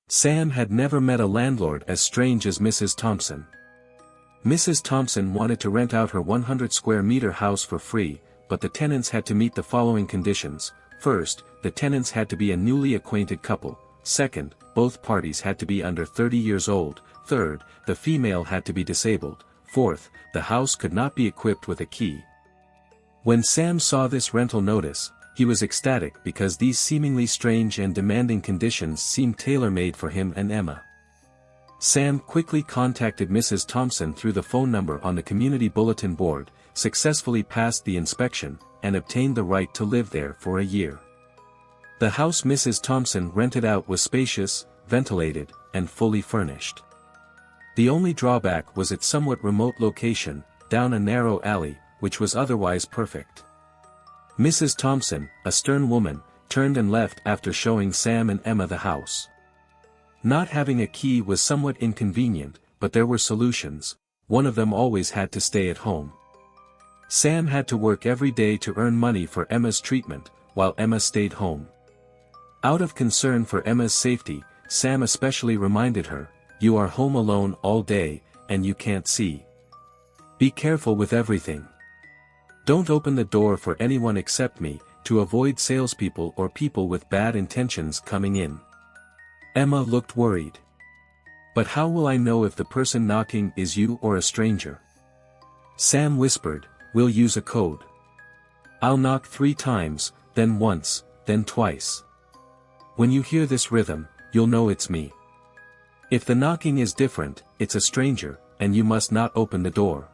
Sam had never met a landlord as strange as Mrs. Thompson. Mrs. Thompson wanted to rent out her 100 square meter house for free, but the tenants had to meet the following conditions. First, the tenants had to be a newly acquainted couple. Second, both parties had to be under 30 years old. Third, the female had to be disabled. Fourth, the house could not be equipped with a key. When Sam saw this rental notice, he was ecstatic because these seemingly strange and demanding conditions seemed tailor-made for him and Emma. Sam quickly contacted Mrs. Thompson through the phone number on the community bulletin board, successfully passed the inspection, and obtained the right to live there for a year. The house Mrs. Thompson rented out was spacious, ventilated, and fully furnished. The only drawback was its somewhat remote location, down a narrow alley, which was otherwise perfect. Mrs. Thompson, a stern woman, turned and left after showing Sam and Emma the house. Not having a key was somewhat inconvenient, but there were solutions. One of them always had to stay at home. Sam had to work every day to earn money for Emma's treatment, while Emma stayed home. Out of concern for Emma's safety, Sam especially reminded her, "You are home alone all day, and you can't see. Be careful with everything. Don't open the door for anyone except me, to avoid salespeople or people with bad intentions coming in." Emma looked worried. "But how will I know if the person knocking is you or a stranger?" Sam whispered, "We'll use a code. I'll knock 3 times, then once, then twice. When you hear this rhythm, you'll know it's me. If the knocking is different, it's a stranger, and you must not open the door."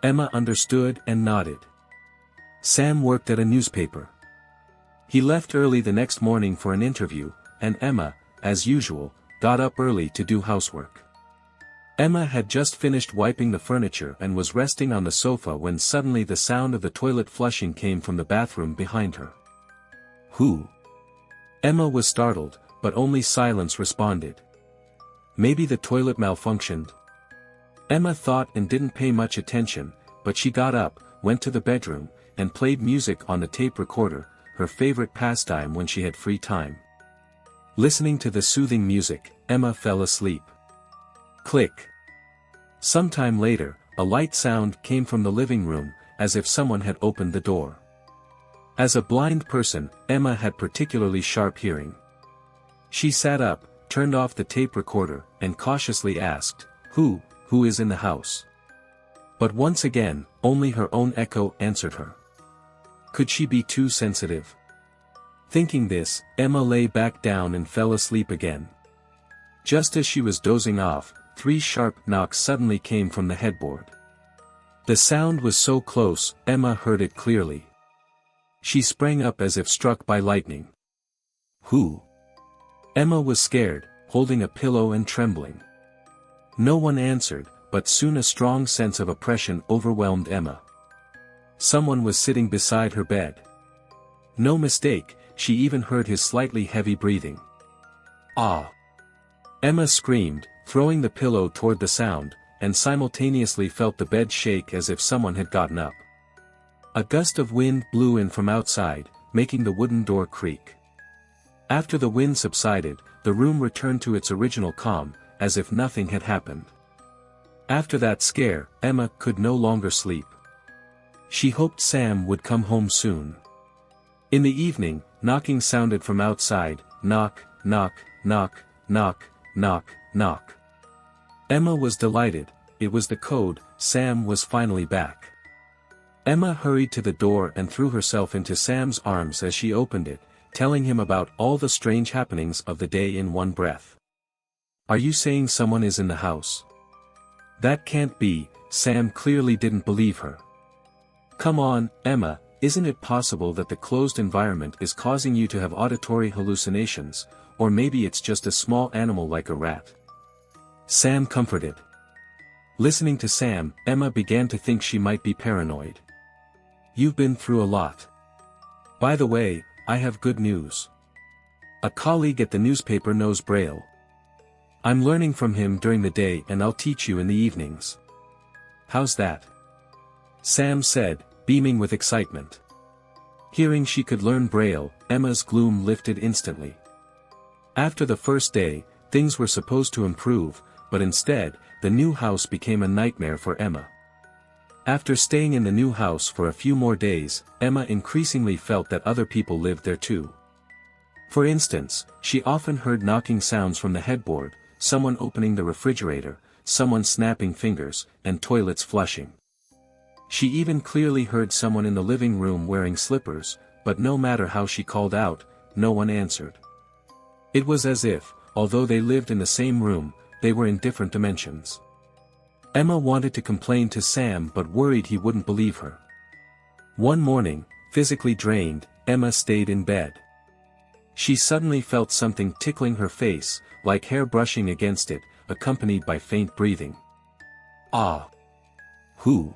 Emma understood and nodded. Sam worked at a newspaper. He left early the next morning for an interview, and Emma, as usual, got up early to do housework. Emma had just finished wiping the furniture and was resting on the sofa when suddenly the sound of the toilet flushing came from the bathroom behind her. "Who?" Emma was startled, but only silence responded. "Maybe the toilet malfunctioned." Emma thought and didn't pay much attention, but she got up, went to the bedroom, and played music on the tape recorder, her favorite pastime when she had free time. Listening to the soothing music, Emma fell asleep. Click. Sometime later, a light sound came from the living room, as if someone had opened the door. As a blind person, Emma had particularly sharp hearing. She sat up, turned off the tape recorder, and cautiously asked, Who is in the house?" But once again, only her own echo answered her. Could she be too sensitive? Thinking this, Emma lay back down and fell asleep again. Just as she was dozing off, 3 sharp knocks suddenly came from the headboard. The sound was so close, Emma heard it clearly. She sprang up as if struck by lightning. "Who?" Emma was scared, holding a pillow and trembling. No one answered, but soon a strong sense of oppression overwhelmed Emma. Someone was sitting beside her bed. No mistake, she even heard his slightly heavy breathing. "Ah!" Emma screamed, throwing the pillow toward the sound, and simultaneously felt the bed shake as if someone had gotten up. A gust of wind blew in from outside, making the wooden door creak. After the wind subsided, the room returned to its original calm, as if nothing had happened. After that scare, Emma could no longer sleep. She hoped Sam would come home soon. In the evening, knocking sounded from outside, knock, knock, knock, knock, knock, knock. Emma was delighted, it was the code, Sam was finally back. Emma hurried to the door and threw herself into Sam's arms as she opened it, telling him about all the strange happenings of the day in one breath. "Are you saying someone is in the house?" "That can't be," Sam clearly didn't believe her. "Come on, Emma, isn't it possible that the closed environment is causing you to have auditory hallucinations, or maybe it's just a small animal like a rat?" Sam comforted. Listening to Sam, Emma began to think she might be paranoid. "You've been through a lot. By the way, I have good news. A colleague at the newspaper knows Braille. I'm learning from him during the day and I'll teach you in the evenings." "How's that?" Sam said, beaming with excitement. Hearing she could learn Braille, Emma's gloom lifted instantly. After the first day, things were supposed to improve, but instead, the new house became a nightmare for Emma. After staying in the new house for a few more days, Emma increasingly felt that other people lived there too. For instance, she often heard knocking sounds from the headboard, someone opening the refrigerator, someone snapping fingers, and toilets flushing. She even clearly heard someone in the living room wearing slippers, but no matter how she called out, no one answered. It was as if, although they lived in the same room, they were in different dimensions. Emma wanted to complain to Sam but worried he wouldn't believe her. One morning, physically drained, Emma stayed in bed. She suddenly felt something tickling her face, like hair brushing against it, accompanied by faint breathing. Ah! Who?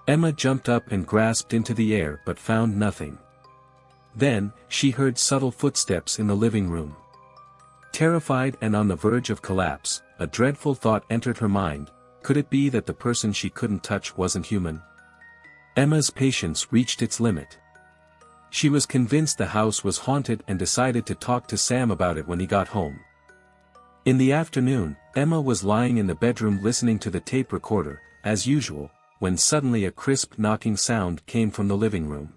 Emma jumped up and grasped into the air but found nothing. Then, she heard subtle footsteps in the living room. Terrified and on the verge of collapse, a dreadful thought entered her mind: could it be that the person she couldn't touch wasn't human? Emma's patience reached its limit. She was convinced the house was haunted and decided to talk to Sam about it when he got home. In the afternoon, Emma was lying in the bedroom listening to the tape recorder, as usual, when suddenly a crisp knocking sound came from the living room.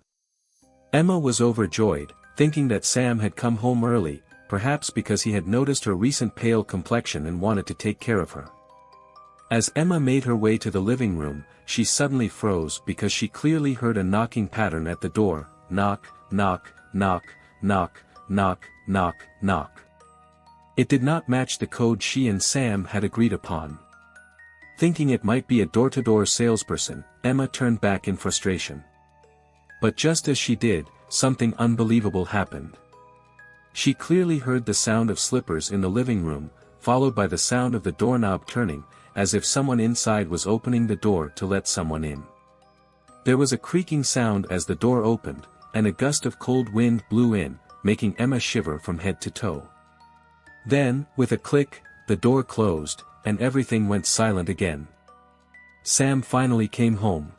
Emma was overjoyed, thinking that Sam had come home early, perhaps because he had noticed her recent pale complexion and wanted to take care of her. As Emma made her way to the living room, she suddenly froze because she clearly heard a knocking pattern at the door: knock, knock, knock, knock, knock, knock, knock. It did not match the code she and Sam had agreed upon. Thinking it might be a door-to-door salesperson, Emma turned back in frustration. But just as she did, something unbelievable happened. She clearly heard the sound of slippers in the living room, followed by the sound of the doorknob turning, as if someone inside was opening the door to let someone in. There was a creaking sound as the door opened, and a gust of cold wind blew in, making Emma shiver from head to toe. Then, with a click, the door closed, and everything went silent again. Sam finally came home.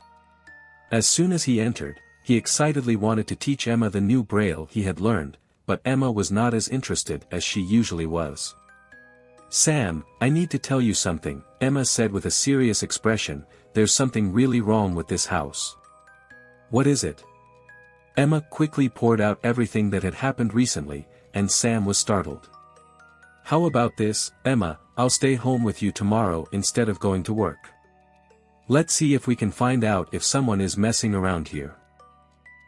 As soon as he entered, he excitedly wanted to teach Emma the new Braille he had learned, but Emma was not as interested as she usually was. "Sam, I need to tell you something," Emma said with a serious expression. "There's something really wrong with this house." "What is it?" Emma quickly poured out everything that had happened recently, and Sam was startled. "How about this, Emma? I'll stay home with you tomorrow instead of going to work. Let's see if we can find out if someone is messing around here.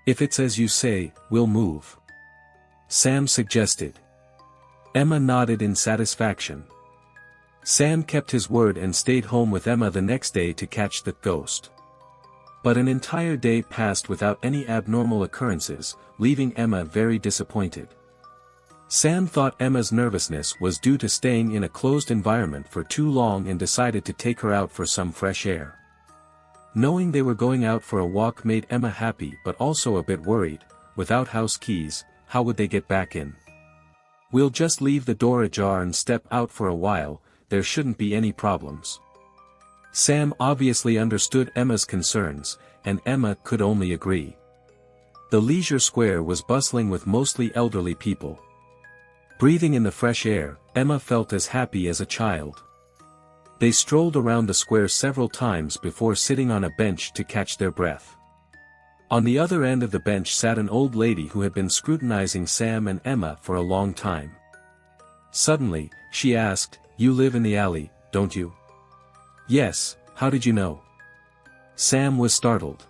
If it's as you say, we'll move," Sam suggested. Emma nodded in satisfaction. Sam kept his word and stayed home with Emma the next day to catch the ghost. But an entire day passed without any abnormal occurrences, leaving Emma very disappointed. Sam thought Emma's nervousness was due to staying in a closed environment for too long and decided to take her out for some fresh air. Knowing they were going out for a walk made Emma happy but also a bit worried. Without house keys, how would they get back in? "We'll just leave the door ajar and step out for a while, there shouldn't be any problems." Sam obviously understood Emma's concerns, and Emma could only agree. The leisure square was bustling with mostly elderly people. Breathing in the fresh air, Emma felt as happy as a child. They strolled around the square several times before sitting on a bench to catch their breath. On the other end of the bench sat an old lady who had been scrutinizing Sam and Emma for a long time. Suddenly, she asked, "You live in the alley, don't you?" "Yes, how did you know?" Sam was startled.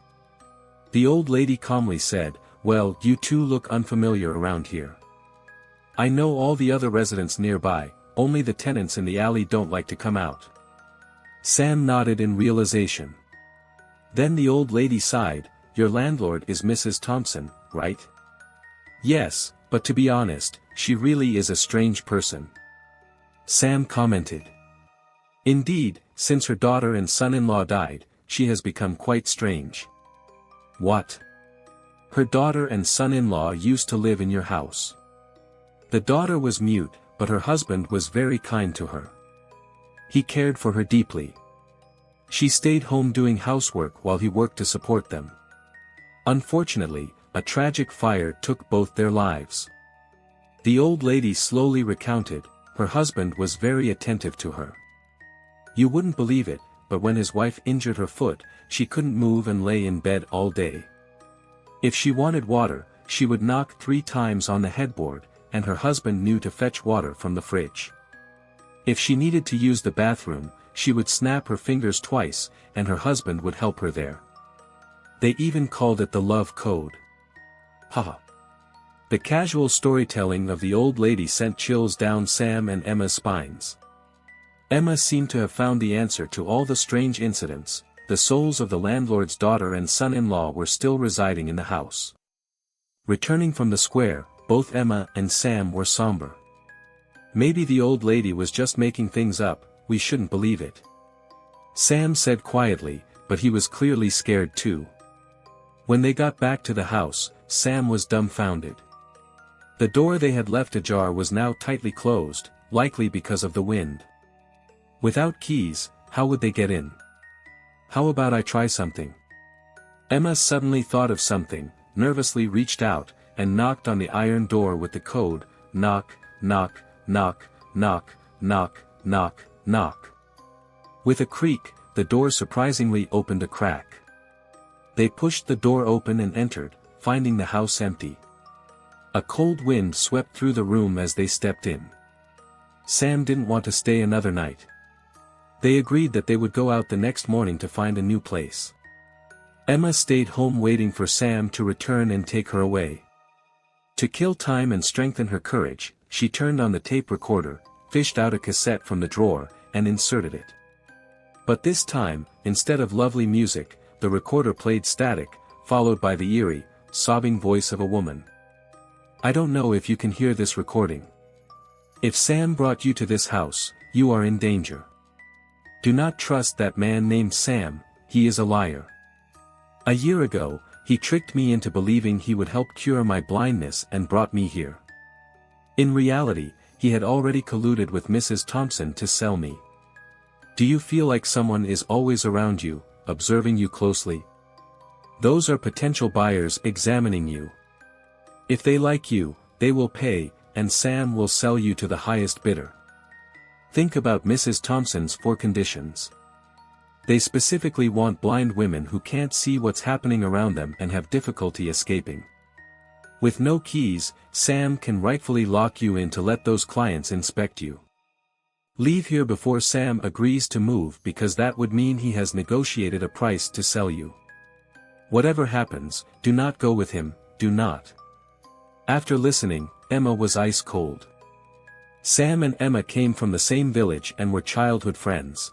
The old lady calmly said, "Well, you two look unfamiliar around here. I know all the other residents nearby, only the tenants in the alley don't like to come out." Sam nodded in realization. Then the old lady sighed, "Your landlord is Mrs. Thompson, right?" "Yes, but to be honest, she really is a strange person," Sam commented. "Indeed, since her daughter and son-in-law died, she has become quite strange." "What?" "Her daughter and son-in-law used to live in your house. The daughter was mute, but her husband was very kind to her. He cared for her deeply. She stayed home doing housework while he worked to support them. Unfortunately, a tragic fire took both their lives." The old lady slowly recounted, her husband was very attentive to her. You wouldn't believe it, but when his wife injured her foot, she couldn't move and lay in bed all day. If she wanted water, she would knock 3 times on the headboard, and her husband knew to fetch water from the fridge. If she needed to use the bathroom, she would snap her fingers twice, and her husband would help her there. They even called it the love code. Haha. The casual storytelling of the old lady sent chills down Sam and Emma's spines. Emma seemed to have found the answer to all the strange incidents. The souls of the landlord's daughter and son-in-law were still residing in the house. Returning from the square, both Emma and Sam were somber. Maybe the old lady was just making things up, we shouldn't believe it. Sam said quietly, but he was clearly scared too. When they got back to the house, Sam was dumbfounded. The door they had left ajar was now tightly closed, likely because of the wind. Without keys, how would they get in? How about I try something? Emma suddenly thought of something, nervously reached out, and knocked on the iron door with the code, knock, knock, knock, knock, knock, knock, knock. With a creak, the door surprisingly opened a crack. They pushed the door open and entered, finding the house empty. A cold wind swept through the room as they stepped in. Sam didn't want to stay another night. They agreed that they would go out the next morning to find a new place. Emma stayed home waiting for Sam to return and take her away. To kill time and strengthen her courage, she turned on the tape recorder, fished out a cassette from the drawer, and inserted it. But this time, instead of lovely music, the recorder played static, followed by the eerie, sobbing voice of a woman. I don't know if you can hear this recording. If Sam brought you to this house, you are in danger. Do not trust that man named Sam, he is a liar. A year ago, he tricked me into believing he would help cure my blindness and brought me here. In reality, he had already colluded with Mrs. Thompson to sell me. Do you feel like someone is always around you, observing you closely? Those are potential buyers examining you. If they like you, they will pay, and Sam will sell you to the highest bidder. Think about Mrs. Thompson's 4 conditions. They specifically want blind women who can't see what's happening around them and have difficulty escaping. With no keys, Sam can rightfully lock you in to let those clients inspect you. Leave here before Sam agrees to move because that would mean he has negotiated a price to sell you. Whatever happens, do not go with him, do not. After listening, Emma was ice cold. Sam and Emma came from the same village and were childhood friends.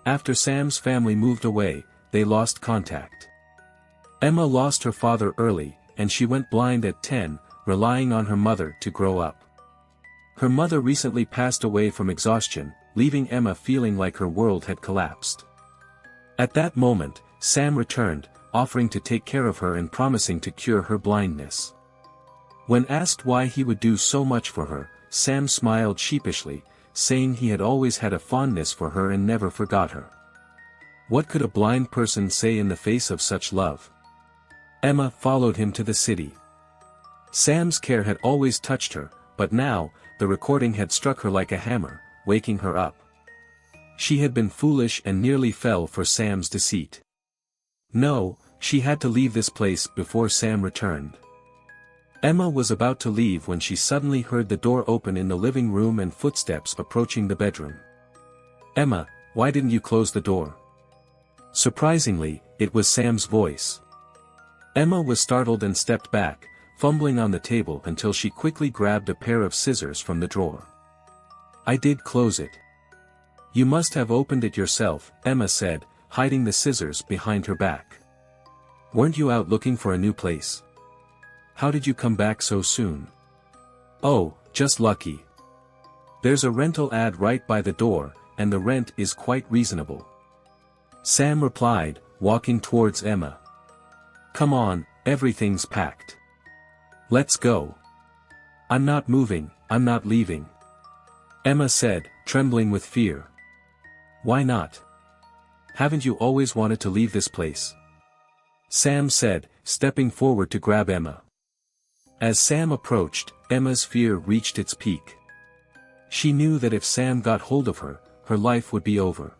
After Sam's family moved away, they lost contact. Emma lost her father early, and she went blind at 10, relying on her mother to grow up. Her mother recently passed away from exhaustion, leaving Emma feeling like her world had collapsed. At that moment, Sam returned, offering to take care of her and promising to cure her blindness. When asked why he would do so much for her, Sam smiled sheepishly, saying he had always had a fondness for her and never forgot her. What could a blind person say in the face of such love? Emma followed him to the city. Sam's care had always touched her, but now, the recording had struck her like a hammer, waking her up. She had been foolish and nearly fell for Sam's deceit. No, she had to leave this place before Sam returned. Emma was about to leave when she suddenly heard the door open in the living room and footsteps approaching the bedroom. Emma, why didn't you close the door? Surprisingly, it was Sam's voice. Emma was startled and stepped back, fumbling on the table until she quickly grabbed a pair of scissors from the drawer. I did close it. You must have opened it yourself, Emma said, hiding the scissors behind her back. Weren't you out looking for a new place? How did you come back so soon? Oh, just lucky. There's a rental ad right by the door, and the rent is quite reasonable. Sam replied, walking towards Emma. Come on, everything's packed. Let's go. I'm not moving, I'm not leaving. Emma said, trembling with fear. Why not? Haven't you always wanted to leave this place? Sam said, stepping forward to grab Emma. As Sam approached, Emma's fear reached its peak. She knew that if Sam got hold of her, her life would be over.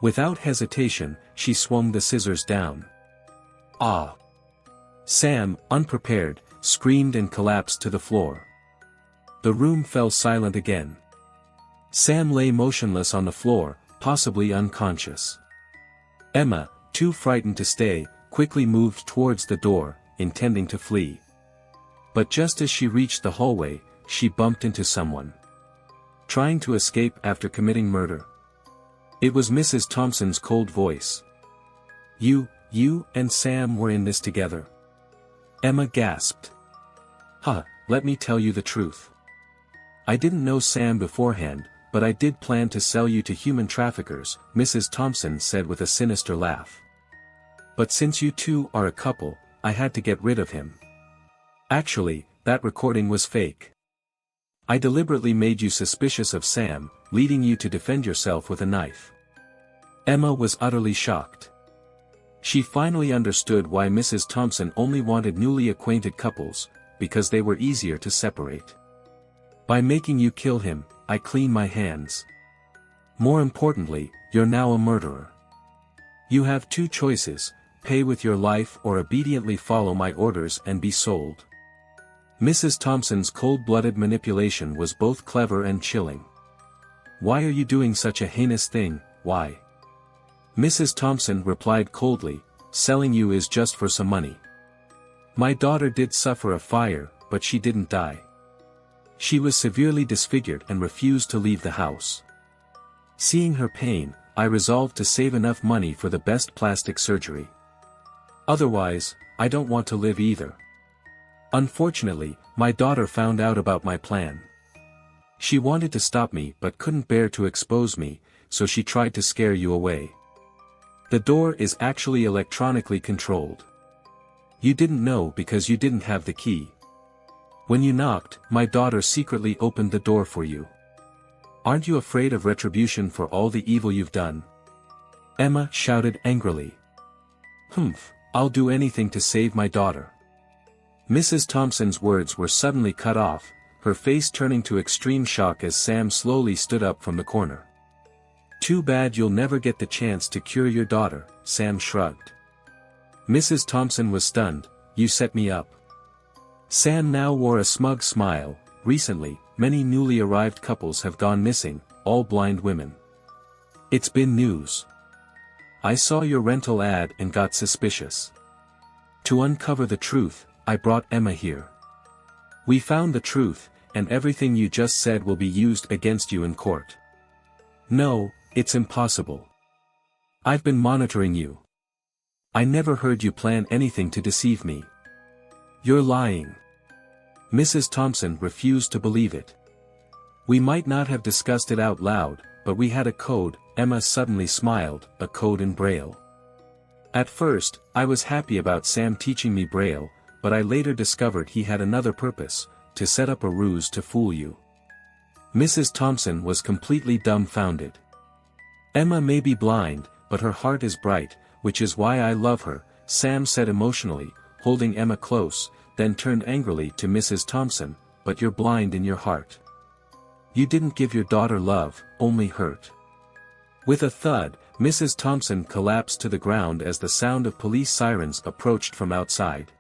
Without hesitation, she swung the scissors down. Ah! Sam, unprepared, screamed and collapsed to the floor. The room fell silent again. Sam lay motionless on the floor, possibly unconscious. Emma, too frightened to stay, quickly moved towards the door, intending to flee. But just as she reached the hallway, she bumped into someone. Trying to escape after committing murder. It was Mrs. Thompson's cold voice. You and Sam were in this together." Emma gasped. Let me tell you the truth. I didn't know Sam beforehand, but I did plan to sell you to human traffickers," Mrs. Thompson said with a sinister laugh. "But since you two are a couple, I had to get rid of him. Actually, that recording was fake. I deliberately made you suspicious of Sam, leading you to defend yourself with a knife." Emma was utterly shocked. She finally understood why Mrs. Thompson only wanted newly acquainted couples, because they were easier to separate. "By making you kill him, I clean my hands. More importantly, you're now a murderer. You have two choices: pay with your life or obediently follow my orders and be sold." Mrs. Thompson's cold-blooded manipulation was both clever and chilling. "Why are you doing such a heinous thing, why?" Mrs. Thompson replied coldly, "Selling you is just for some money. My daughter did suffer a fire, but she didn't die. She was severely disfigured and refused to leave the house. Seeing her pain, I resolved to save enough money for the best plastic surgery. Otherwise, I don't want to live either. Unfortunately, my daughter found out about my plan. She wanted to stop me but couldn't bear to expose me, so she tried to scare you away. The door is actually electronically controlled. You didn't know because you didn't have the key. When you knocked, my daughter secretly opened the door for you. Aren't you afraid of retribution for all the evil you've done?" Emma shouted angrily. I'll do anything to save my daughter." Mrs. Thompson's words were suddenly cut off, her face turning to extreme shock as Sam slowly stood up from the corner. "Too bad you'll never get the chance to cure your daughter," Sam shrugged. Mrs. Thompson was stunned. "You set me up." Sam now wore a smug smile. "Recently, many newly arrived couples have gone missing, all blind women. It's been news. I saw your rental ad and got suspicious. To uncover the truth, I brought Emma here. We found the truth, and everything you just said will be used against you in court." "No, it's impossible. I've been monitoring you. I never heard you plan anything to deceive me. You're lying." Mrs. Thompson refused to believe it. "We might not have discussed it out loud, but we had a code," Emma suddenly smiled, "a code in Braille. At first, I was happy about Sam teaching me Braille, but I later discovered he had another purpose, to set up a ruse to fool you." Mrs. Thompson was completely dumbfounded. "Emma may be blind, but her heart is bright, which is why I love her," Sam said emotionally, holding Emma close, then turned angrily to Mrs. Thompson, "But you're blind in your heart. You didn't give your daughter love, only hurt." With a thud, Mrs. Thompson collapsed to the ground as the sound of police sirens approached from outside.